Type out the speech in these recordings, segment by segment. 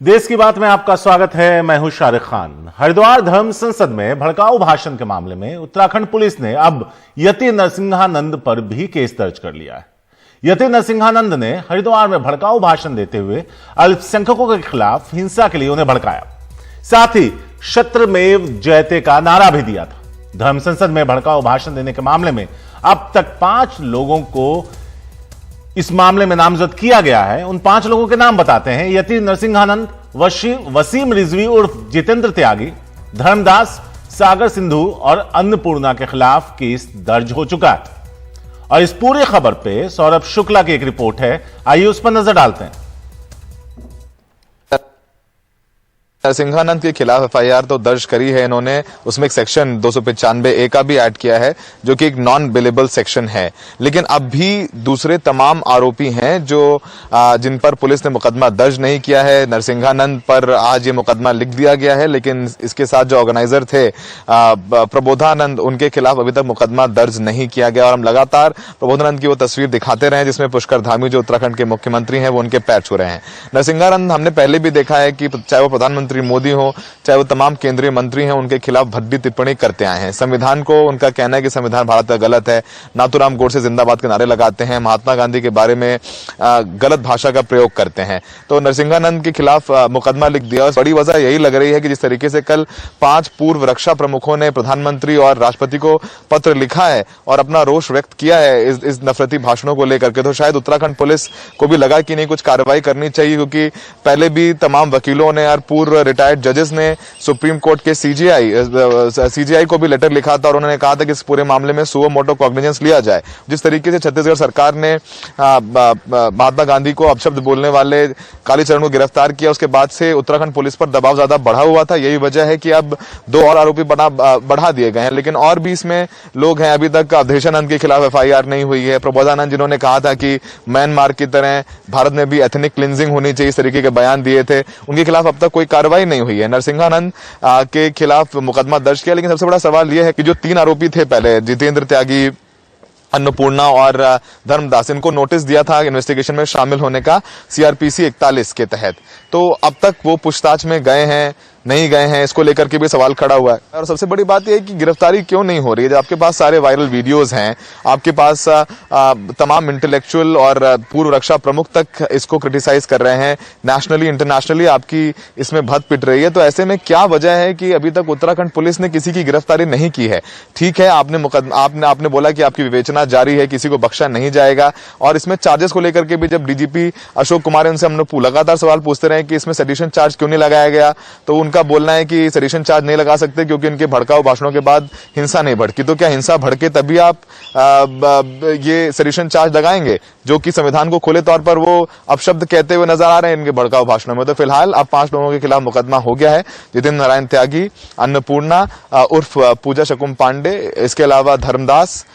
देश की बात में आपका स्वागत है। मैं हूं शाहरुख खान। हरिद्वार धर्म संसद में भड़काऊ भाषण के मामले में उत्तराखंड पुलिस ने अब यति नरसिंहानंद पर भी केस दर्ज कर लिया है। यति नरसिंहानंद ने हरिद्वार में भड़काऊ भाषण देते हुए अल्पसंख्यकों के खिलाफ हिंसा के लिए उन्हें भड़काया, साथ ही शत्रमेव जयते का नारा भी दिया था। धर्म संसद में भड़काऊ भाषण देने के मामले में अब तक 5 लोगों को इस मामले में नामजद किया गया है। उन 5 लोगों के नाम बताते हैं। यति नरसिंहानंद, वसीम रिजवी उर्फ जितेंद्र त्यागी, धर्मदास, सागर सिंधु और अन्नपूर्णा के खिलाफ केस दर्ज हो चुका है। और इस पूरी खबर पे सौरभ शुक्ला की एक रिपोर्ट है, आइए उस पर नजर डालते हैं। नरसिंहानंद के खिलाफ एफआईआर तो दर्ज करी है इन्होंने, उसमें एक सेक्शन 295A का भी ऐड किया है जो कि एक नॉन बिलेबल सेक्शन है। लेकिन अब भी दूसरे तमाम आरोपी हैं जो जिन पर पुलिस ने मुकदमा दर्ज नहीं किया है। नरसिंहानंद पर आज ये मुकदमा लिख दिया गया है, लेकिन इसके साथ जो ऑर्गेनाइजर थे प्रबोधानंद, उनके खिलाफ अभी तक मुकदमा दर्ज नहीं किया गया। और हम लगातार प्रबोधानंद की वो तस्वीर दिखाते रहे जिसमें पुष्कर धामी जो उत्तराखंड के मुख्यमंत्री हैं वो उनके पैर छू रहे हैं। नरसिंहानंद हमने पहले भी देखा है कि चाहे वो प्रधानमंत्री मोदी हो, चाहे वो तमाम केंद्रीय मंत्री हैं, उनके खिलाफ भद्दी टिप्पणी करते आए हैं। संविधान को उनका कहना है कि संविधान भारत का गलत है, नाथूराम गोडसे जिंदाबाद के नारे लगाते हैं, महात्मा गांधी के बारे में गलत भाषा का प्रयोग करते हैं। तो नरसिंहानंद के खिलाफ मुकदमा लिख दिया। बड़ी वजह यही लग रही है कि जिस तरीके से कल 5 पूर्व रक्षा प्रमुखों ने प्रधानमंत्री और राष्ट्रपति को पत्र लिखा है और अपना रोष व्यक्त किया है इस नफरती भाषणों को लेकर के, तो शायद उत्तराखंड पुलिस को भी लगा कि नहीं कुछ कार्रवाई करनी चाहिए, क्योंकि पहले भी तमाम वकीलों ने और पूर्व रिटायर्ड जजेस ने सुप्रीम कोर्ट के सीजीआई को भी लेटर लिखा था और उन्होंने कहा था कि इस पूरे मामले में सुओ मोटो कॉग्निजेंस लिया जाए। जिस तरीके से छत्तीसगढ़ सरकार ने महात्मा गांधी को अपशब्द बोलने वाले कालीचरण को गिरफ्तार किया, उसके बाद से उत्तराखंड पुलिस पर दबाव ज्यादा बढ़ा हुआ था। यही वजह है कि अब 2 और आरोपी बढ़ा दिए गए हैं। लेकिन और भी इसमें लोग हैं। अभी तक अवधेशानंद के खिलाफ एफआईआर नहीं हुई है। प्रबोधानंद जिन्होंने कहा था कि म्यांमार की तरह भारत में भी एथनिक क्लिंजिंग होनी चाहिए, इस तरीके के बयान दिए थे, उनके खिलाफ अब तक कोई कार्रवाई नहीं हुई है। नरसिंहानंद के खिलाफ मुकदमा दर्ज किया, लेकिन सबसे बड़ा सवाल यह है कि जो 3 आरोपी थे पहले, जितेंद्र त्यागी, अन्नपूर्णा और धर्मदास, इनको नोटिस दिया था इन्वेस्टिगेशन में शामिल होने का सीआरपीसी 41 के तहत। तो अब तक वो पूछताछ में गए हैं नहीं गए हैं, इसको लेकर के भी सवाल खड़ा हुआ है। और सबसे बड़ी बात यह है कि गिरफ्तारी क्यों नहीं हो रही है। जब आपके पास सारे वायरल वीडियोस हैं, आपके पास तमाम इंटेलेक्चुअल और पूर्व रक्षा प्रमुख तक इसको क्रिटिसाइज कर रहे हैं, नेशनली इंटरनेशनली आपकी इसमें भद पिट रही है, तो ऐसे में क्या वजह है कि अभी तक उत्तराखंड पुलिस ने किसी की गिरफ्तारी नहीं की है। ठीक है, आपने बोला कि आपकी विवेचना जारी है, किसी को बख्शा नहीं जाएगा। और इसमें चार्जेस को लेकर के भी जब डीजीपी अशोक कुमार, उनसे हम लोग लगातार सवाल पूछते रहे कि इसमें सेडिशन चार्ज क्यों नहीं लगाया गया, तो उनका बोलना है कि सेडिशन चार्ज नहीं लगा सकते क्योंकि इनके भड़काऊ भाषणों के बाद हिंसा नहीं भड़की। तो क्या हिंसा भड़के तभी आप ये सेडिशन चार्ज लगाएंगे, जो कि संविधान को खुले तौर पर वो अपशब्द कहते हुए नजर आ रहे हैं इनके भड़काऊ भाषणों में। तो फिलहाल अब 5 लोगों के खिलाफ मुकदमा हो गया है। जितेंद्र नारायण त्यागी, अन्नपूर्णा उर्फ पूजा शकुम पांडे, इसके अलावा धर्मदास,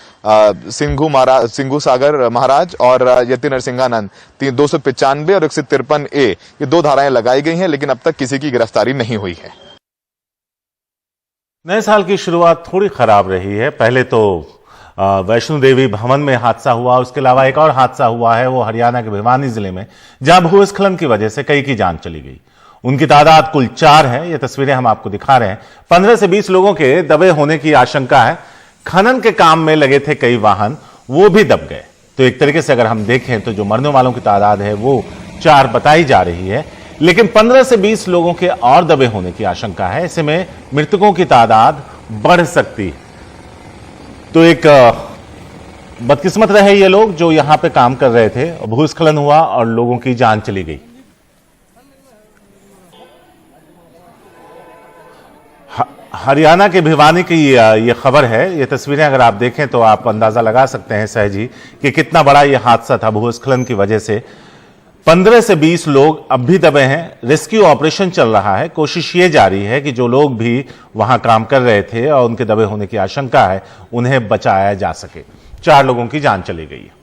सिंघू सागर महाराज और यति नरसिंहानंद, 295 और 153A, ये 2 धाराएं लगाई गई हैं, लेकिन अब तक किसी की गिरफ्तारी नहीं हुई है। नए साल की शुरुआत थोड़ी खराब रही है। पहले तो वैष्णो देवी भवन में हादसा हुआ, उसके अलावा एक और हादसा हुआ है, वो हरियाणा के भिवानी जिले में, जहां भूस्खलन की वजह से कई की जान चली गई। उनकी तादाद कुल 4 है। ये तस्वीरें हम आपको दिखा रहे हैं। 15 से 20 लोगों के दबे होने की आशंका है। खनन के काम में लगे थे कई वाहन, वो भी दब गए। तो एक तरीके से अगर हम देखें तो जो मरने वालों की तादाद है वो 4 बताई जा रही है, लेकिन 15 से 20 लोगों के और दबे होने की आशंका है। ऐसे में मृतकों की तादाद बढ़ सकती है। तो एक बदकिस्मत रहे ये लोग जो यहां पे काम कर रहे थे, भूस्खलन हुआ और लोगों की जान चली गई। हरियाणा के भिवानी की ये खबर है। ये तस्वीरें अगर आप देखें तो आप अंदाजा लगा सकते हैं सहजी कि कितना बड़ा ये हादसा था भूस्खलन की वजह से। 15 से 20 लोग अब भी दबे हैं। रेस्क्यू ऑपरेशन चल रहा है। कोशिश ये जारी है कि जो लोग भी वहां काम कर रहे थे और उनके दबे होने की आशंका है, उन्हें बचाया जा सके। 4 लोगों की जान चली गई है।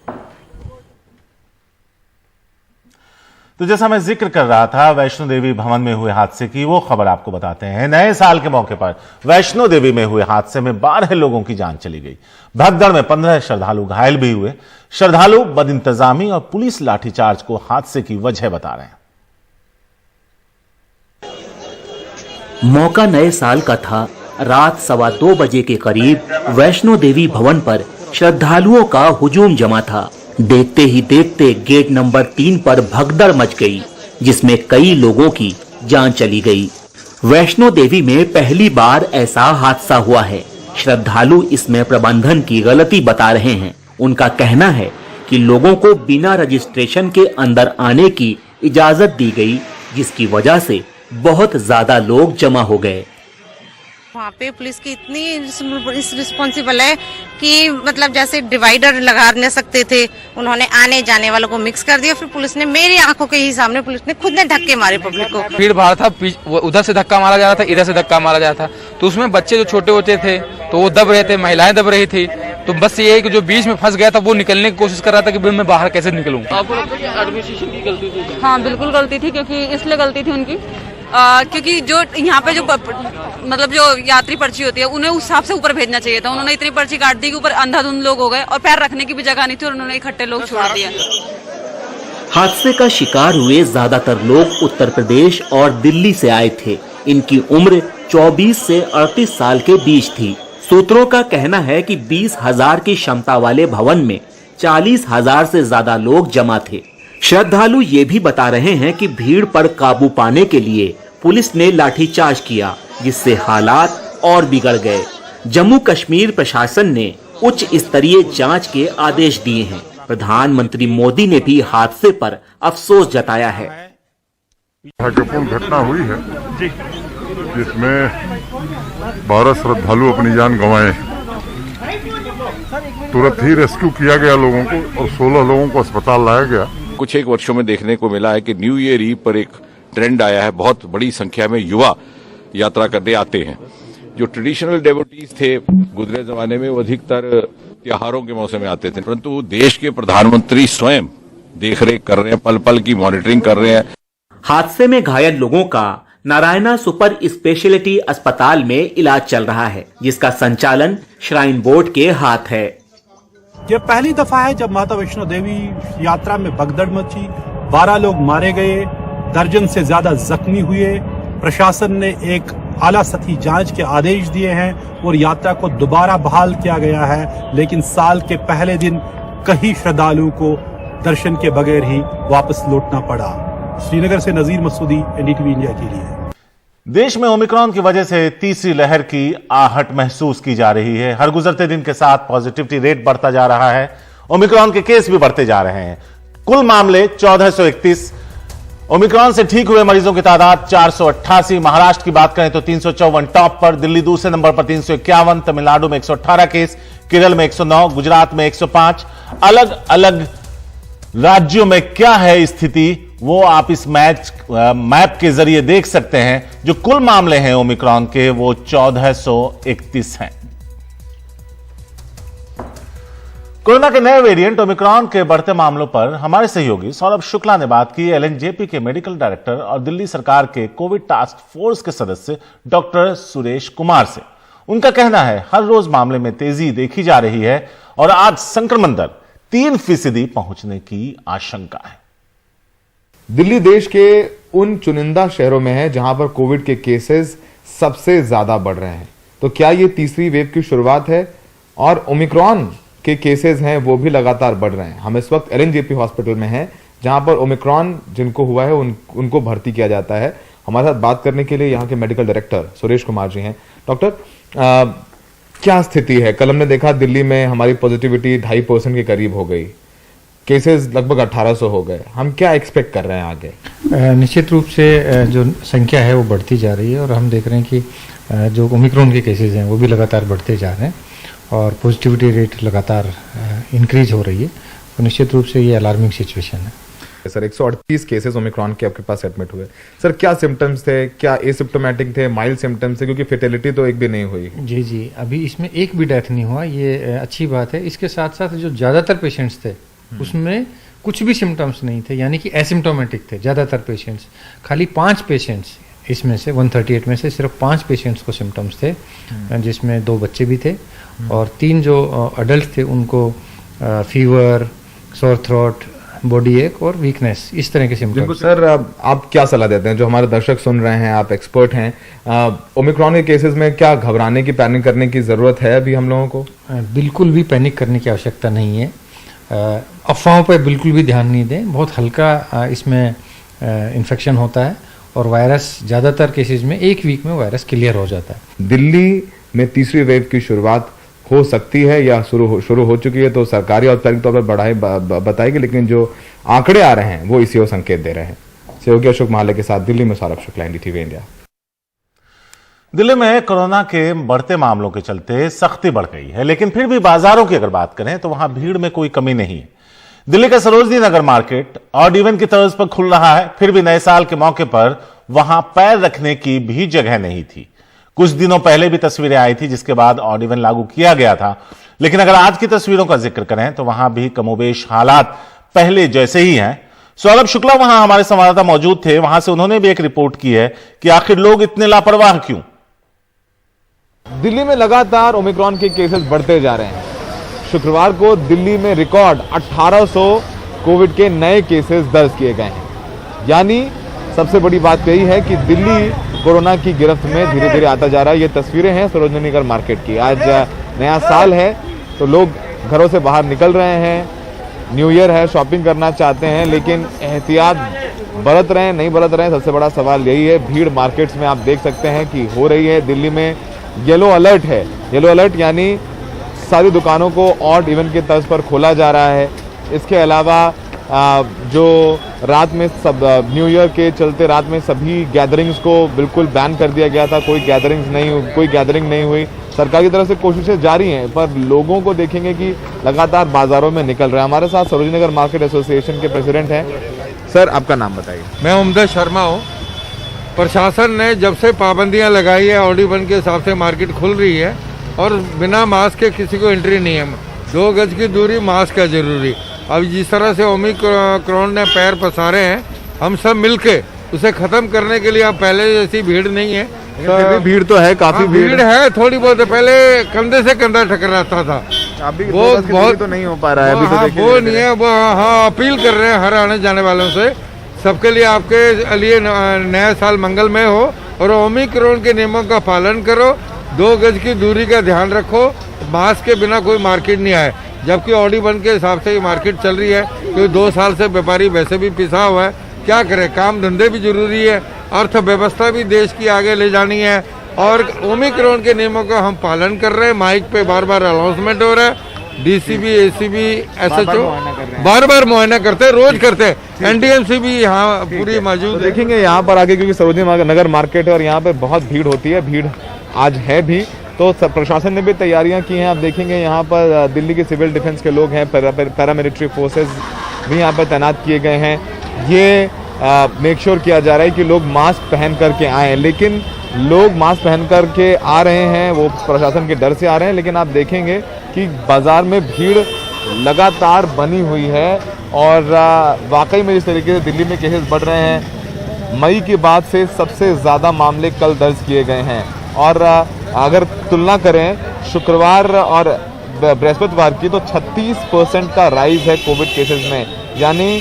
तो जैसा मैं जिक्र कर रहा था वैष्णो देवी भवन में हुए हादसे की, वो खबर आपको बताते हैं। नए साल के मौके पर वैष्णो देवी में हुए हादसे में 12 लोगों की जान चली गई। भगदड़ में 15 श्रद्धालु घायल भी हुए। श्रद्धालु बदइंतजामी और पुलिस लाठीचार्ज को हादसे की वजह बता रहे हैं। मौका नए साल का था। रात 2:15 बजे के करीब वैष्णो देवी भवन पर श्रद्धालुओं का हुजूम जमा था। देखते ही देखते गेट नंबर 3 पर भगदड़ मच गई, जिसमें कई लोगों की जान चली गई। वैष्णो देवी में पहली बार ऐसा हादसा हुआ है। श्रद्धालु इसमें प्रबंधन की गलती बता रहे हैं। उनका कहना है कि लोगों को बिना रजिस्ट्रेशन के अंदर आने की इजाजत दी गई, जिसकी वजह से बहुत ज्यादा लोग जमा हो गए। वहाँ पे पुलिस की इतनी रिस्पॉन्सिबल है कि मतलब जैसे डिवाइडर लगा नहीं सकते थे, उन्होंने आने जाने वालों को मिक्स कर दिया। फिर पुलिस ने मेरी आंखों के ही सामने पुलिस ने खुद ने धक्के मारे पब्लिक को। भीड़ भाड़ था, उधर से धक्का मारा जा रहा था, इधर से धक्का मारा जा रहा था, तो उसमें बच्चे जो छोटे होते थे तो वो दब रहे थे, महिलाएं दब रही थी। तो बस ये है कि जो बीच में फंस गया था वो निकलने की कोशिश कर रहा था कि मैं बाहर कैसे निकलूं। आपको लगता है कि एडमिनिस्ट्रेशन की गलती थी? हाँ, बिल्कुल गलती थी, क्योंकि इसलिए गलती थी उनकी क्योंकि जो यहाँ पे जो मतलब जो यात्री पर्ची होती है उन्हें उस हिसाब से ऊपर भेजना चाहिए था। उन्होंने इतनी पर्ची काट दी कि ऊपर अंधाधुंध लोग हो गए और पैर रखने की भी जगह नहीं थी और उन्होंने इकट्ठे लोग छोड़ दिया। हादसे का शिकार हुए ज्यादातर लोग उत्तर प्रदेश और दिल्ली से आए थे। इनकी उम्र 24 से 38 साल के बीच थी। सूत्रों का कहना है कि 20,000 की क्षमता वाले भवन में 40,000 से ज्यादा लोग जमा थे। श्रद्धालु ये भी बता रहे हैं कि भीड़ पर काबू पाने के लिए पुलिस ने लाठीचार्ज किया, जिससे हालात और बिगड़ गए। जम्मू कश्मीर प्रशासन ने उच्च स्तरीय जांच के आदेश दिए हैं। प्रधानमंत्री मोदी ने भी हादसे पर अफसोस जताया है। महत्वपूर्ण घटना हुई है जिसमें 12 श्रद्धालु अपनी जान गंवाए। तुरंत ही रेस्क्यू किया गया लोगों को और 16 लोगों को अस्पताल लाया गया। कुछ एक वर्षों में देखने को मिला है कि न्यू ईयर ईव पर एक ट्रेंड आया है। बहुत बड़ी संख्या में युवा यात्रा करने आते हैं। जो ट्रेडिशनल डेवोटीज थे गुजरे जमाने में वो अधिकतर त्योहारों के मौसम में आते थे, परंतु देश के प्रधानमंत्री स्वयं देखरेख कर रहे हैं, पल पल की मॉनिटरिंग कर रहे हैं। हादसे में घायल लोगों का नारायणा सुपर स्पेशलिटी अस्पताल में इलाज चल रहा है, जिसका संचालन श्राइन बोर्ड के हाथ है। ये पहली दफा है जब माता वैष्णो देवी यात्रा में भगदड़ मची, 12 लोग मारे गए, दर्जन से ज्यादा जख्मी हुए। प्रशासन ने एक आला सतही जांच के आदेश दिए हैं और यात्रा को दोबारा बहाल किया गया है, लेकिन साल के पहले दिन कई श्रद्धालुओं को दर्शन के बगैर ही वापस लौटना पड़ा। श्रीनगर से नजीर मसूदी, एनडीटीवी इंडिया के लिए। देश में ओमिक्रॉन की वजह से तीसरी लहर की आहट महसूस की जा रही है। हर गुजरते दिन के साथ पॉजिटिविटी रेट बढ़ता जा रहा है। ओमिक्रॉन के केस भी बढ़ते जा रहे हैं। कुल मामले 1431। ओमिक्रॉन से ठीक हुए मरीजों की तादाद 488। महाराष्ट्र की बात करें तो 354 टॉप पर, दिल्ली दूसरे नंबर पर 351, तमिलनाडु में 118 केस, केरल में 109, गुजरात में 105। अलग अलग राज्यों में क्या है स्थिति वो आप इस मैप के जरिए देख सकते हैं। जो कुल मामले हैं ओमिक्रॉन के वो 1431 हैं। कोरोना के नए वेरिएंट ओमिक्रॉन के बढ़ते मामलों पर हमारे सहयोगी सौरभ शुक्ला ने बात की एलएनजेपी के मेडिकल डायरेक्टर और दिल्ली सरकार के कोविड टास्क फोर्स के सदस्य डॉक्टर सुरेश कुमार से। उनका कहना है हर रोज मामले में तेजी देखी जा रही है और आज संक्रमण दर 3% पहुंचने की आशंका है। दिल्ली देश के उन चुनिंदा शहरों में है जहां पर कोविड के केसेस सबसे ज्यादा बढ़ रहे हैं। तो क्या ये तीसरी वेव की शुरुआत है? और ओमिक्रॉन के केसेस हैं वो भी लगातार बढ़ रहे हैं। हम इस वक्त एलएनजेपी हॉस्पिटल में हैं जहां पर ओमिक्रॉन जिनको हुआ है उनको भर्ती किया जाता है। हमारे साथ बात करने के लिए यहाँ के मेडिकल डायरेक्टर सुरेश कुमार जी हैं। डॉक्टर, क्या स्थिति है? कल हमने देखा दिल्ली में हमारी पॉजिटिविटी 2.5% के करीब हो गई, केसेस लगभग 1800 हो गए। हम क्या एक्सपेक्ट कर रहे हैं आगे? निश्चित रूप से जो संख्या है वो बढ़ती जा रही है और हम देख रहे हैं कि जो ओमिक्रॉन के केसेस हैं वो भी लगातार बढ़ते जा रहे हैं और पॉजिटिविटी रेट लगातार इंक्रीज हो रही है। तो निश्चित रूप से ये अलार्मिंग सिचुएशन है। सर, 138 केसेस ओमिक्रॉन के आपके पास एडमिट हुए। सर, क्या सिम्टम्स थे? क्या एसिम्प्टोमेटिक थे, माइल्ड सिम्टम्स थे? क्योंकि फेटेलिटी तो एक भी नहीं हुई। जी, अभी इसमें एक भी डेथ नहीं हुआ, ये अच्छी बात है। इसके साथ साथ जो ज़्यादातर पेशेंट्स थे उसमें कुछ भी सिम्टम्स नहीं थे, यानी कि एसिम्प्टोमेटिक थे ज़्यादातर पेशेंट्स। खाली 5 पेशेंट्स इसमें से 138 में से सिर्फ 5 पेशेंट्स को सिम्टम्स थे, जिसमें 2 बच्चे भी थे और 3 जो अडल्ट थे उनको फीवर, सोर थ्रोट, बॉडी एक और वीकनेस, इस तरह के सिम्टम्स। सर आप क्या सलाह देते हैं, जो हमारे दर्शक सुन रहे हैं, आप एक्सपर्ट हैं, ओमिक्रॉन के केसेस में क्या घबराने की, पैनिक करने की जरूरत है अभी हम लोगों को? बिल्कुल भी पैनिक करने की आवश्यकता नहीं है। अफवाहों पर बिल्कुल भी ध्यान नहीं दें। बहुत हल्का इसमें इन्फेक्शन होता है और वायरस ज़्यादातर केसेस में 1 वीक में वायरस क्लियर हो जाता है। दिल्ली में तीसरी वेव की शुरुआत हो सकती है या शुरू हो चुकी है, तो सरकारी औपचारिक तौर पर बताएगी, लेकिन जो आंकड़े आ रहे हैं वो इसी को संकेत दे रहे हैं। सहयोगी अशोक महाले के साथ दिल्ली में सौरभ शुक्ला, NDTV इंडिया। दिल्ली में कोरोना के बढ़ते मामलों के चलते सख्ती बढ़ गई है, लेकिन फिर भी बाजारों की अगर बात करें तो वहां भीड़ में कोई कमी नहीं है। दिल्ली का Sarojini Nagar market odd even की तर्ज पर खुल रहा है, फिर भी नए साल के मौके पर वहां पैर रखने की भी जगह नहीं थी। कुछ दिनों पहले भी तस्वीरें आई थी जिसके बाद ऑड इवन लागू किया गया था, लेकिन अगर आज की तस्वीरों का जिक्र करें तो वहां भी कमोबेश हालात पहले जैसे ही हैं। सौरभ शुक्ला वहां हमारे संवाददाता मौजूद थे, वहां से उन्होंने भी एक रिपोर्ट की है कि आखिर लोग इतने लापरवाह क्यों। दिल्ली में लगातार ओमिक्रॉन के केसेस बढ़ते जा रहे हैं। शुक्रवार को दिल्ली में रिकॉर्ड 1800 कोविड के नए केसेस दर्ज किए गए हैं। यानी सबसे बड़ी बात यही है कि दिल्ली कोरोना की गिरफ्त में धीरे धीरे आता जा रहा है। ये तस्वीरें हैं सरोजनी नगर मार्केट की। आज नया साल है तो लोग घरों से बाहर निकल रहे हैं, न्यू ईयर है, शॉपिंग करना चाहते हैं, लेकिन एहतियात बरत रहे हैं, नहीं बरत रहे हैं, सबसे बड़ा सवाल यही है। भीड़ मार्केट्स में आप देख सकते हैं कि हो रही है। दिल्ली में येलो अलर्ट है। येलो अलर्ट यानी सारी दुकानों को ऑड इवन के तर्ज पर खोला जा रहा है। इसके अलावा जो रात में सब न्यू ईयर के चलते रात में सभी गैदरिंग्स को बिल्कुल बैन कर दिया गया था। कोई गैदरिंग नहीं हुई। सरकार की तरफ से कोशिशें जारी हैं, पर लोगों को देखेंगे कि लगातार बाजारों में निकल रहे हैं। हमारे साथ सरोजनी नगर मार्केट एसोसिएशन के प्रेसिडेंट हैं। सर, आपका नाम बताइए। मैं उमदा शर्मा हूँ। प्रशासन ने जब से पाबंदियां लगाई है, ऑड इवन के हिसाब से मार्केट खुल रही है और बिना मास्क के किसी को एंट्री नहीं है। 2 गज की दूरी, मास्क है जरूरी। अब जिस तरह से ओमिक्रॉन ने पैर पसारे हैं, हम सब मिलके उसे खत्म करने के लिए, अब पहले जैसी भीड़ नहीं है। तो भीड़ तो है, काफी भीड़ है, थोड़ी बहुत है। पहले कंधे से कंधा टकराता था, वो बहुत तो नहीं हो पा रहा है अभी। तो वो नहीं है। वो हाँ, अपील कर रहे हैं हर आने जाने वालों से, सबके लिए, आपके लिए नया साल मंगलमय हो और ओमिक्रॉन के नियमों का पालन करो। 2 गज की दूरी का ध्यान रखो। मास्क के बिना कोई मार्केट नहीं आए। जबकि ऑड इवन के हिसाब से ये मार्केट चल रही है, क्योंकि 2 साल से व्यापारी वैसे भी पिसा हुआ है। क्या करें, काम धंधे भी जरूरी है, अर्थव्यवस्था भी देश की आगे ले जानी है। और ओमिक्रॉन के नियमों का हम पालन कर रहे हैं। माइक पे बार बार अनाउंसमेंट हो रहा है। DCB, ACB, SHO बार बार मुआयना करते हैं, रोज करते हैं। NDMC भी यहाँ पूरी मौजूद है। देखेंगे यहाँ पर आगे, क्योंकि सरोजनी नगर मार्केट है और यहाँ पर बहुत भीड़ होती है। भीड़ आज है भी, तो प्रशासन ने भी तैयारियां की हैं। आप देखेंगे यहाँ पर दिल्ली के सिविल डिफेंस के लोग हैं, पैरामिलिट्री फोर्सेस भी यहाँ पर तैनात किए गए हैं। ये मेक श्योर किया जा रहा है कि लोग मास्क पहन करके आएँ, लेकिन लोग मास्क पहन करके आ रहे हैं, वो प्रशासन के डर से आ रहे हैं। लेकिन आप देखेंगे कि बाजार में भीड़ लगातार बनी हुई है और वाकई में जिस तरीके से दिल्ली में केसेस बढ़ रहे हैं, मई के बाद से सबसे ज़्यादा मामले कल दर्ज किए गए हैं। और अगर तुलना करें शुक्रवार और बृहस्पतिवार की, तो 36% का राइज है कोविड केसेस में। यानी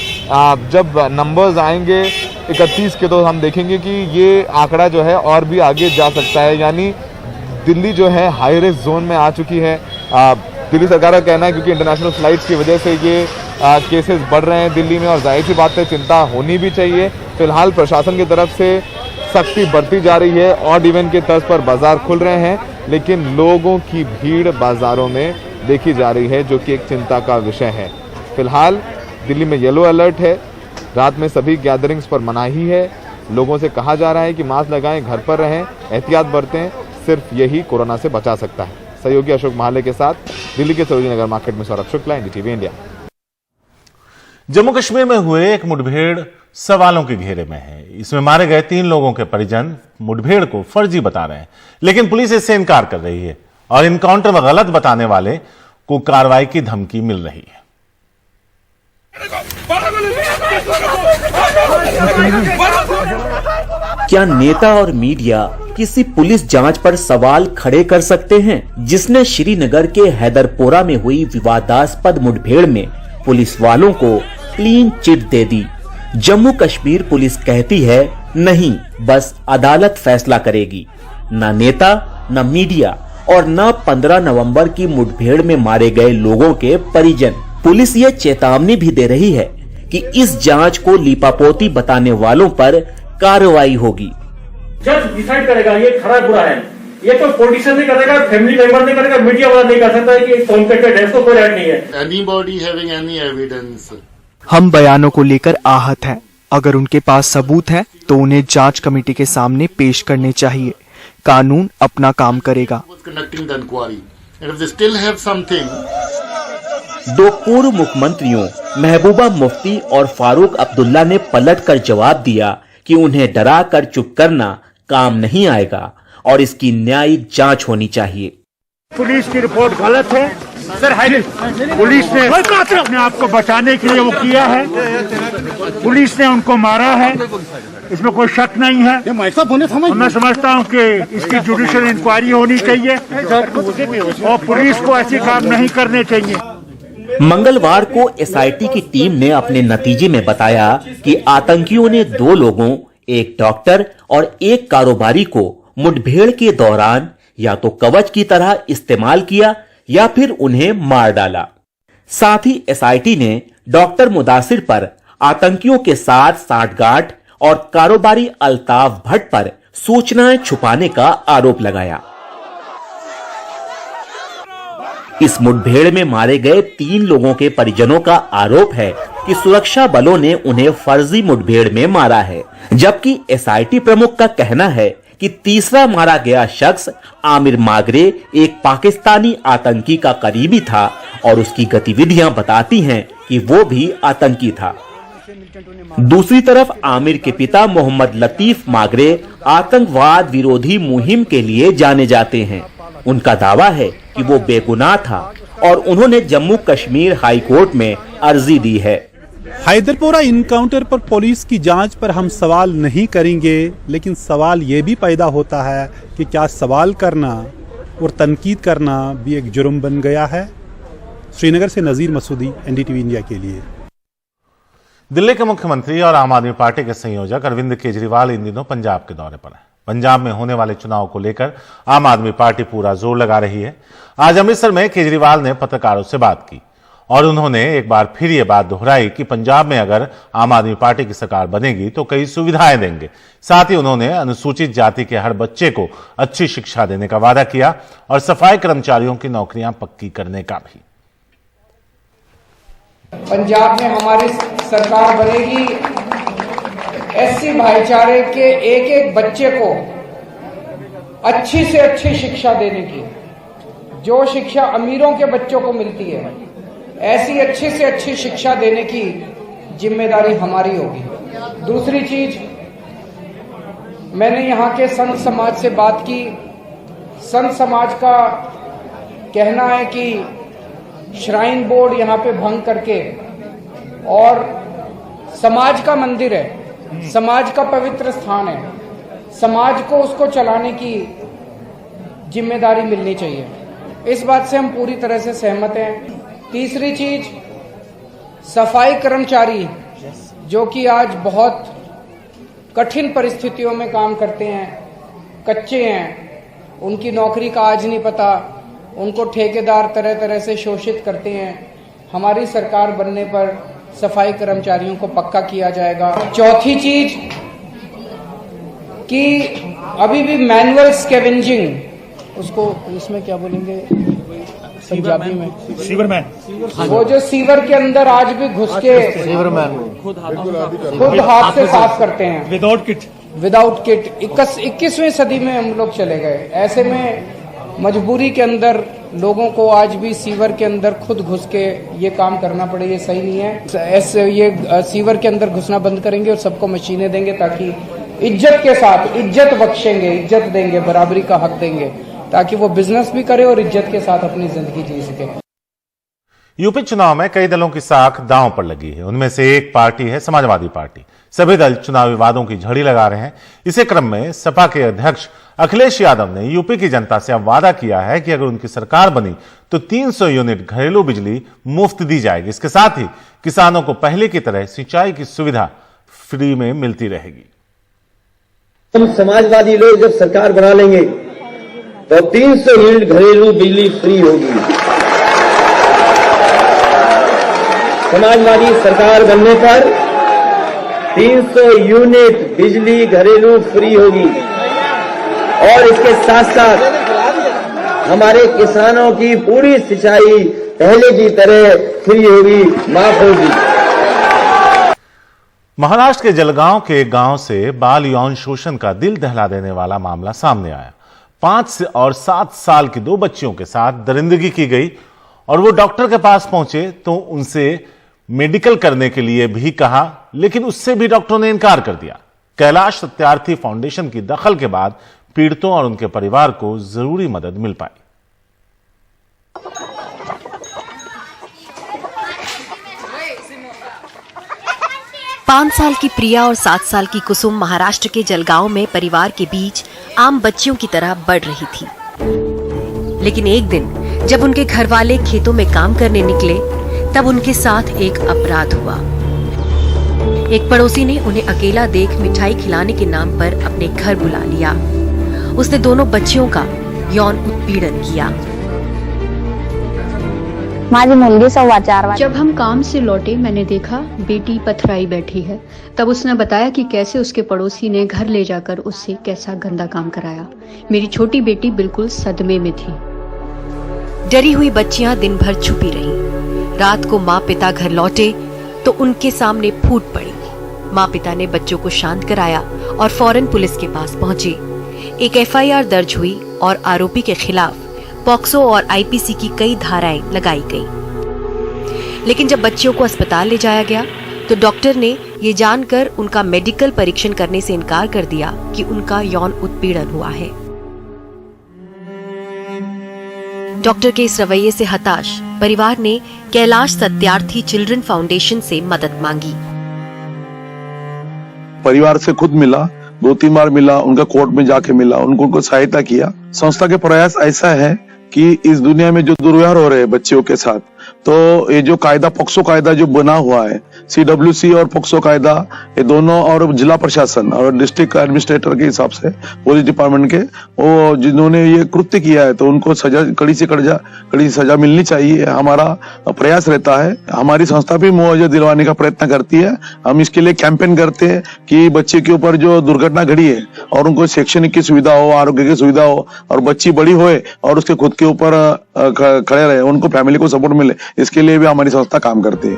जब नंबर्स आएंगे 31 के, तो हम देखेंगे कि ये आंकड़ा जो है और भी आगे जा सकता है। यानी दिल्ली जो है हाई रिस्क जोन में आ चुकी है। दिल्ली सरकार का कहना है क्योंकि इंटरनेशनल फ्लाइट्स की वजह से ये केसेस बढ़ रहे हैं दिल्ली में, और जाहिर सी बात है चिंता होनी भी चाहिए। फिलहाल प्रशासन की तरफ से सख्ती बढ़ती जा रही है। ऑड इवन के तर्ज पर बाजार खुल रहे हैं, लेकिन लोगों की भीड़ बाजारों में देखी जा रही है, जो कि एक चिंता का विषय है। फिलहाल दिल्ली में येलो अलर्ट है। रात में सभी गैदरिंग्स पर मनाही है। लोगों से कहा जा रहा है कि मास्क लगाएं, घर पर रहें, एहतियात बरतें। सिर्फ यही कोरोना से बचा सकता है। सहयोगी अशोक महाले के साथ दिल्ली के सरोजनी नगर मार्केट में सौरभ शुक्ला, NDTV इंडिया। जम्मू कश्मीर में हुए एक मुठभेड़ सवालों के घेरे में है। इसमें मारे गए 3 लोगों के परिजन मुठभेड़ को फर्जी बता रहे हैं, लेकिन पुलिस इससे इनकार कर रही है और इनकाउंटर में गलत बताने वाले को कार्रवाई की धमकी मिल रही है। क्या नेता और मीडिया किसी पुलिस जांच पर सवाल खड़े कर सकते हैं, जिसने श्रीनगर के हैदरपोरा में हुई विवादास्पद मुठभेड़ में पुलिस वालों को क्लीन चिट दे दी। जम्मू कश्मीर पुलिस कहती है नहीं, बस अदालत फैसला करेगी। न नेता, न मीडिया और न 15 नवंबर की मुठभेड़ में मारे गए लोगों के परिजन। पुलिस ये चेतावनी भी दे रही है कि इस जांच को लीपापोती बताने वालों पर कार्रवाई होगी। जज डिसाइड करेगा ये खरा बुरा है, ये तो पॉलिटिशियन नहीं करेगा, फैमिली मेंबर नहीं करेगा, मीडिया वाला नहीं कर सकता है कि कॉम्पिटेंट है, इसको कोई राइट नहीं है। Anybody having any evidence? हम बयानों को लेकर आहत हैं। अगर उनके पास सबूत है तो उन्हें जांच कमेटी के सामने पेश करने चाहिए। कानून अपना काम करेगा। Conducting the inquiry. And if they still have something, दो पूर्व मुख्यमंत्रियों महबूबा मुफ्ती और फारूक अब्दुल्ला ने पलटकर जवाब दिया कि उन्हें डरा कर चुप करना काम नहीं आएगा और इसकी न्यायिक जांच होनी चाहिए। पुलिस की रिपोर्ट गलत है सर, पुलिस ने अपने आप को बचाने के लिए वो किया है, पुलिस ने उनको मारा है, इसमें कोई शक नहीं है। मैं समझता हूँ कि इसकी जुडिशियल इंक्वायरी होनी चाहिए और पुलिस को ऐसे काम नहीं करने चाहिए। मंगलवार को एसआईटी की टीम ने अपने नतीजे में बताया कि आतंकियों ने 2 लोगों, एक डॉक्टर और एक कारोबारी को मुठभेड़ के दौरान या तो कवच की तरह इस्तेमाल किया या फिर उन्हें मार डाला। साथ ही एसआईटी ने डॉक्टर मुदासिर पर आतंकियों के साथ साठगांठ और कारोबारी अल्ताफ भट्ट पर सूचनाएं छुपाने का आरोप लगाया। इस मुठभेड़ में मारे गए 3 लोगों के परिजनों का आरोप है कि सुरक्षा बलों ने उन्हें फर्जी मुठभेड़ में मारा है, जबकि एसआईटी प्रमुख का कहना है कि तीसरा मारा गया शख्स आमिर मागरे एक पाकिस्तानी आतंकी का करीबी था और उसकी गतिविधियां बताती हैं कि वो भी आतंकी था। दूसरी तरफ आमिर के पिता मोहम्मद लतीफ मागरे आतंकवाद विरोधी मुहिम के लिए जाने जाते हैं। उनका दावा है कि वो बेगुनाह था और उन्होंने जम्मू कश्मीर हाई कोर्ट में अर्जी दी है। हैदरपुरा इनकाउंटर पर पुलिस की जांच पर हम सवाल नहीं करेंगे, लेकिन सवाल ये भी पैदा होता है कि क्या सवाल करना और तनकीद करना भी एक जुर्म बन गया है। श्रीनगर से नजीर मसूदी, एनडीटीवी इंडिया के लिए। दिल्ली के मुख्यमंत्री और आम आदमी पार्टी के संयोजक अरविंद केजरीवाल इन दिनों पंजाब के दौरे पर हैं। पंजाब में होने वाले चुनाव को लेकर आम आदमी पार्टी पूरा जोर लगा रही है। आज अमृतसर में केजरीवाल ने पत्रकारों से बात की और उन्होंने एक बार फिर ये बात दोहराई कि पंजाब में अगर आम आदमी पार्टी की सरकार बनेगी तो कई सुविधाएं देंगे। साथ ही उन्होंने अनुसूचित जाति के हर बच्चे को अच्छी शिक्षा देने का वादा किया और सफाई कर्मचारियों की नौकरियां पक्की करने का भी। पंजाब में हमारी सरकार बनेगी, एससी भाईचारे के एक एक बच्चे को अच्छी से अच्छी शिक्षा देने की, जो शिक्षा अमीरों के बच्चों को मिलती है, ऐसी अच्छी से अच्छी शिक्षा देने की जिम्मेदारी हमारी होगी। दूसरी चीज, मैंने यहाँ के संत समाज से बात की। संत समाज का कहना है कि श्राइन बोर्ड यहाँ पे भंग करके, और समाज का मंदिर है, समाज का पवित्र स्थान है, समाज को उसको चलाने की जिम्मेदारी मिलनी चाहिए। इस बात से हम पूरी तरह से सहमत हैं। तीसरी चीज, सफाई कर्मचारी जो कि आज बहुत कठिन परिस्थितियों में काम करते हैं, कच्चे हैं, उनकी नौकरी का आज नहीं पता, उनको ठेकेदार तरह तरह से शोषित करते हैं। हमारी सरकार बनने पर सफाई कर्मचारियों को पक्का किया जाएगा। चौथी चीज कि अभी भी मैनुअल स्कैवेंजिंग, उसको इसमें क्या बोलेंगे पंजाबी में, सीवरमैन, वो जो सीवर के अंदर आज भी घुस के खुद हाथ से साफ करते हैं विदाउट किट। 21वीं सदी में हम लोग चले गए। ऐसे में मजबूरी के अंदर लोगों को आज भी सीवर के अंदर खुद घुस के ये काम करना पड़े, ये सही नहीं है। ऐसे ये सीवर के अंदर घुसना बंद करेंगे और सबको मशीनें देंगे ताकि इज्जत के साथ, इज्जत बख्शेंगे, इज्जत देंगे, बराबरी का हक देंगे, ताकि वो बिजनेस भी करे और इज्जत के साथ अपनी जिंदगी जी सके। यूपी चुनाव में कई दलों की साख दांव पर लगी है। उनमें से एक पार्टी है समाजवादी पार्टी। सभी दल चुनाव विवादों की झड़ी लगा रहे हैं। इसी क्रम में सपा के अध्यक्ष अखिलेश यादव ने यूपी की जनता से अब वादा किया है कि अगर उनकी सरकार बनी तो 300 यूनिट घरेलू बिजली मुफ्त दी जाएगी। इसके साथ ही किसानों को पहले की तरह सिंचाई की सुविधा फ्री में मिलती रहेगी। हम समाजवादी लोग जब सरकार बना लेंगे तो 300 यूनिट घरेलू बिजली फ्री होगी। समाजवादी सरकार बनने पर 300 यूनिट बिजली घरेलू फ्री होगी और इसके साथ साथ हमारे किसानों की पूरी सिंचाई पहले की तरह फ्री होगी, माफ होगी। महाराष्ट्र के जलगांव के एक गांव से बाल यौन शोषण का दिल दहला देने वाला मामला सामने आया। 5 और 7 साल की 2 बच्चियों के साथ दरिंदगी की गई और वो डॉक्टर के पास पहुंचे तो उनसे मेडिकल करने के लिए भी कहा, लेकिन उससे भी डॉक्टरों ने इनकार कर दिया। कैलाश सत्यार्थी फाउंडेशन की दखल के बाद पीड़ितों और उनके परिवार को जरूरी मदद मिल पाई। 5 साल की प्रिया और 7 साल की कुसुम महाराष्ट्र के जलगांव में परिवार के बीच आम बच्चियों की तरह बढ़ रही थी। लेकिन एक दिन जब उनके घर वाले खेतों में काम करने निकले तब उनके साथ एक अपराध हुआ। एक पड़ोसी ने उन्हें अकेला देख मिठाई खिलाने के नाम पर अपने घर बुला लिया। उसने दोनों बच्चियों का यौन उत्पीड़न किया। जब हम काम से लौटे मैंने देखा बेटी पथराई बैठी है। तब उसने बताया कि कैसे उसके पड़ोसी ने घर ले जाकर उससे कैसा गंदा काम कराया। मेरी छोटी बेटी बिल्कुल सदमे में थी। डरी हुई बच्चियां दिन भर छुपी रहीं। रात को माँ पिता घर लौटे तो उनके सामने फूट पड़ी। माँ पिता ने बच्चों को शांत कराया और फौरन पुलिस के पास पहुंचे। एक एफआईआर दर्ज हुई और आरोपी के खिलाफ पॉक्सो और आईपीसी की कई धाराएं लगाई गई। लेकिन जब बच्चियों को अस्पताल ले जाया गया तो डॉक्टर ने ये जानकर उनका मेडिकल परीक्षण करने से इनकार कर दिया कि उनका यौन उत्पीड़न हुआ है। डॉक्टर के इस रवैये से हताश परिवार ने कैलाश सत्यार्थी चिल्ड्रन फाउंडेशन से मदद मांगी। परिवार से खुद मिला, 2-3 बार मिला, उनका कोर्ट में जाके मिला, उनको सहायता किया। संस्था के प्रयास ऐसा है कि इस दुनिया में जो दुर्व्यवहार हो रहे हैं बच्चियों के साथ, तो ये जो कायदा पॉक्सो कायदा जो बना हुआ है, CWC और पॉक्सो कायदा ये दोनों और जिला प्रशासन और डिस्ट्रिक्ट एडमिनिस्ट्रेटर के हिसाब से पुलिस डिपार्टमेंट के वो जिन्होंने ये कृत्य किया है तो उनको सजा कड़ी से कड़ी सजा मिलनी चाहिए। हमारा प्रयास रहता है। हमारी संस्था भी मुआवजा दिलवाने का प्रयत्न करती है। हम इसके लिए कैंपेन करते हैं कि बच्चे के ऊपर जो दुर्घटना घटी है और उनको शैक्षणिक की सुविधा हो, आरोग्य की सुविधा हो और बच्ची बड़ी होए और उसके खुद के ऊपर खड़े रहे, उनको फैमिली को सपोर्ट मिले, इसके लिए भी हमारी संस्था काम करती है।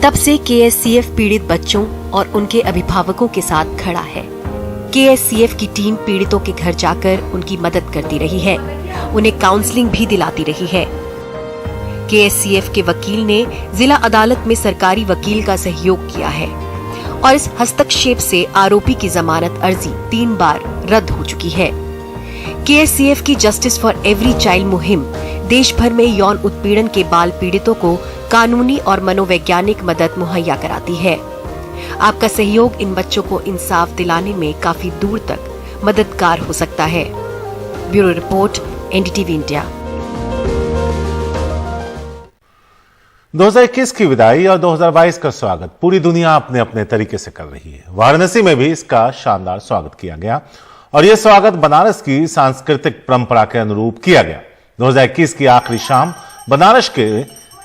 तब से KSCF पीड़ित बच्चों और उनके अभिभावकों के साथ खड़ा है। KSCF की टीम पीड़ितों के घर जाकर उनकी मदद करती रही है, उन्हें काउंसलिंग भी दिलाती रही है। KSCF के वकील ने जिला अदालत में सरकारी वकील का सहयोग किया है और इस हस्तक्षेप से आरोपी की जमानत अर्जी 3 बार रद्द हो चुकी है। KSCF की जस्टिस फॉर एवरी चाइल्ड मुहिम देश भर में यौन उत्पीड़न के बाल पीड़ितों को कानूनी और मनोवैज्ञानिक मदद मुहैया कराती है। आपका सहयोग इन बच्चों को इंसाफ दिलाने में काफी दूर तक मददगार हो सकता है। Bureau report, NDTV India. 2021 की विदाई और 2022 का स्वागत पूरी दुनिया अपने अपने तरीके से कर रही है। वाराणसी में भी इसका शानदार स्वागत किया गया और यह स्वागत बनारस की सांस्कृतिक परंपरा के अनुरूप किया गया। 2021 की आखिरी शाम बनारस के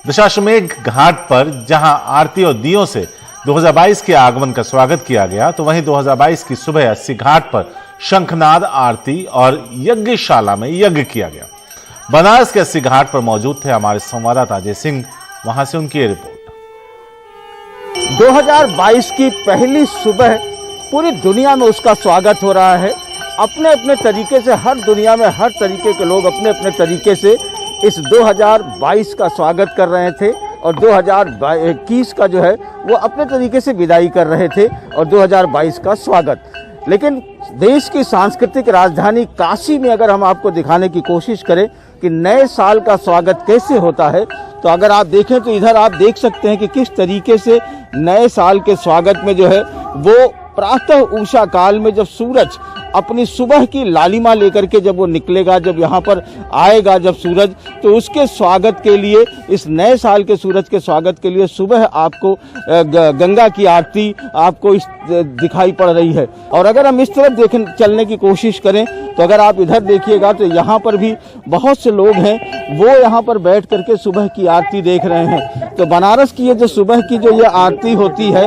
दशाश्वमेध घाट पर जहां आरती और दियों से 2022 के आगमन का स्वागत किया गया, तो वहीं 2022 की सुबह 80 घाट पर शंखनाद, आरती और यज्ञशाला में यज्ञ किया गया। बनारस के 80 घाट पर मौजूद थे हमारे संवाददाता अजय सिंह, वहां से उनकी रिपोर्ट। 2022 की पहली सुबह पूरी दुनिया में उसका स्वागत हो रहा है। अपने अपने तरीके से हर दुनिया में हर तरीके के लोग अपने अपने तरीके से इस 2022 का स्वागत कर रहे थे और 2021 का जो है वो अपने तरीके से विदाई कर रहे थे और 2022 का स्वागत। लेकिन देश की सांस्कृतिक राजधानी काशी में अगर हम आपको दिखाने की कोशिश करें कि नए साल का स्वागत कैसे होता है। तो अगर आप देखें तो इधर आप देख सकते हैं कि किस तरीके से नए साल के स्वागत में जो है वो प्रातः उषा काल में जब सूरज अपनी सुबह की लालिमा लेकर के जब वो निकलेगा, जब यहाँ पर आएगा जब सूरज, तो उसके स्वागत के लिए, इस नए साल के सूरज के स्वागत के लिए सुबह आपको गंगा की आरती आपको दिखाई पड़ रही है। और अगर हम इस तरफ चलने की कोशिश करें तो अगर आप इधर देखिएगा तो यहाँ पर भी बहुत से लोग हैं, वो यहाँ पर बैठ करके सुबह की आरती देख रहे हैं। तो बनारस की ये जो सुबह की जो ये आरती होती है,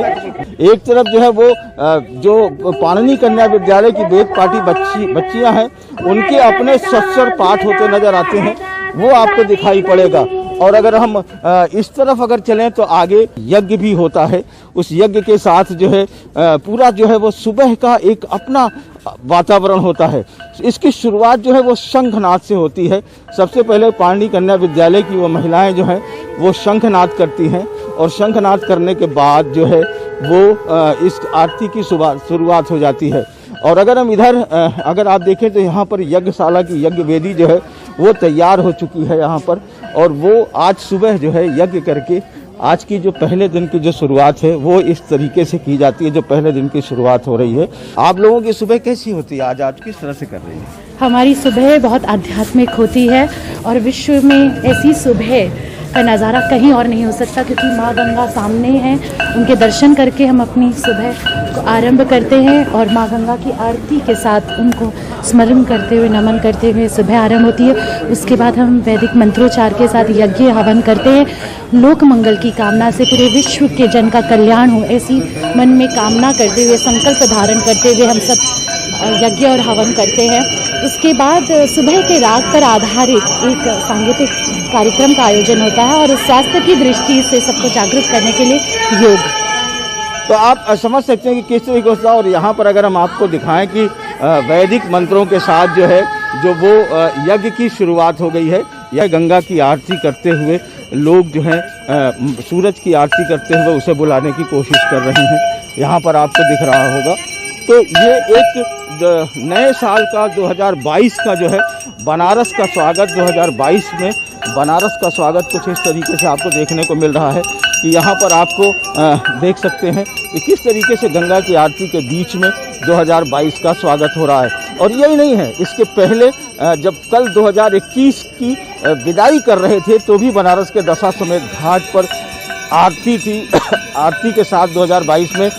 एक तरफ जो है वो जो पाणिनी कन्या विद्यालय की वेद पाठी बच्चियां हैं, उनके अपने सत्सर पाठ होते नजर आते हैं, वो आपको दिखाई पड़ेगा। और अगर हम इस तरफ अगर चलें तो आगे यज्ञ भी होता है। उस यज्ञ के साथ जो है पूरा जो है वो सुबह का एक अपना वातावरण होता है। इसकी शुरुआत जो है वो शंखनाद से होती है। सबसे पहले पाणिनी कन्या विद्यालय की वो महिलाएं जो हैं वो शंखनाद करती हैं, और शंखनाद करने के बाद जो है वो इस आरती की शुरुआत हो जाती है। और अगर हम इधर अगर आप देखें तो यहाँ पर यज्ञशाला की यज्ञ वेदी जो है वो तैयार हो चुकी है यहाँ पर, और वो आज सुबह जो है यज्ञ करके आज की जो पहले दिन की जो शुरुआत है वो इस तरीके से की जाती है, जो पहले दिन की शुरुआत हो रही है। आप लोगों की सुबह कैसी होती है, आज किस तरह से कर रही है? हमारी सुबह बहुत आध्यात्मिक होती है, और विश्व में ऐसी सुबह का नज़ारा कहीं और नहीं हो सकता, क्योंकि माँ गंगा सामने हैं। उनके दर्शन करके हम अपनी सुबह को आरंभ करते हैं, और माँ गंगा की आरती के साथ उनको स्मरण करते हुए, नमन करते हुए सुबह आरंभ होती है। उसके बाद हम वैदिक मंत्रोच्चार के साथ यज्ञ हवन करते हैं। लोक मंगल की कामना से पूरे विश्व के जन का कल्याण हो, ऐसी मन में कामना करते हुए, संकल्प धारण करते हुए हम सब यज्ञ और हवन करते हैं। उसके बाद सुबह के राग पर आधारित एक सांगीतिक कार्यक्रम का आयोजन होता है, और स्वास्थ्य की दृष्टि से सबको जागरूक करने के लिए योग। तो आप समझ सकते हैं कि किस तरीके से। और यहाँ पर अगर हम आपको दिखाएं कि वैदिक मंत्रों के साथ जो है जो वो यज्ञ की शुरुआत हो गई है। यह गंगा की आरती करते हुए लोग जो है सूरज की आरती करते हुए उसे बुलाने की कोशिश कर रहे हैं। यहाँ पर आपको दिख रहा होगा। तो ये एक नए साल का 2022 का जो है बनारस का स्वागत, 2022 में बनारस का स्वागत कुछ इस तरीके से आपको देखने को मिल रहा है कि यहाँ पर आपको देख सकते हैं कि किस तरीके से गंगा की आरती के बीच में 2022 का स्वागत हो रहा है। और यही नहीं है, इसके पहले जब कल 2021 की विदाई कर रहे थे तो भी बनारस के दशाश्वमेध घाट पर आरती थी। आरती के साथ 2022 में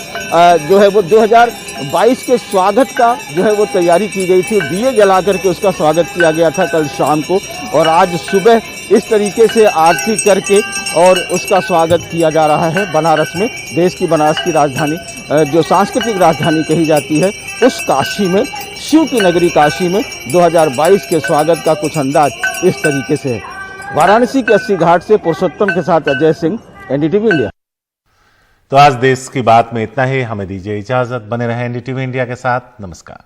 जो है वो 2022 के स्वागत का जो है वो तैयारी की गई थी। दिए जला करके उसका स्वागत किया गया था कल शाम को, और आज सुबह इस तरीके से आरती करके और उसका स्वागत किया जा रहा है बनारस में। देश की बनारस की राजधानी, जो सांस्कृतिक राजधानी कही जाती है, उस काशी में, शिव की नगरी काशी में 2022 के स्वागत का कुछ अंदाज इस तरीके से है। वाराणसी के 80 घाट से पुरुषोत्तम के साथ अजय सिंह, एनडीटीवी इंडिया। तो आज देश की बात में इतना ही। हमें दीजिए इजाजत, बने रहें एनडीटीवी इंडिया के साथ। नमस्कार।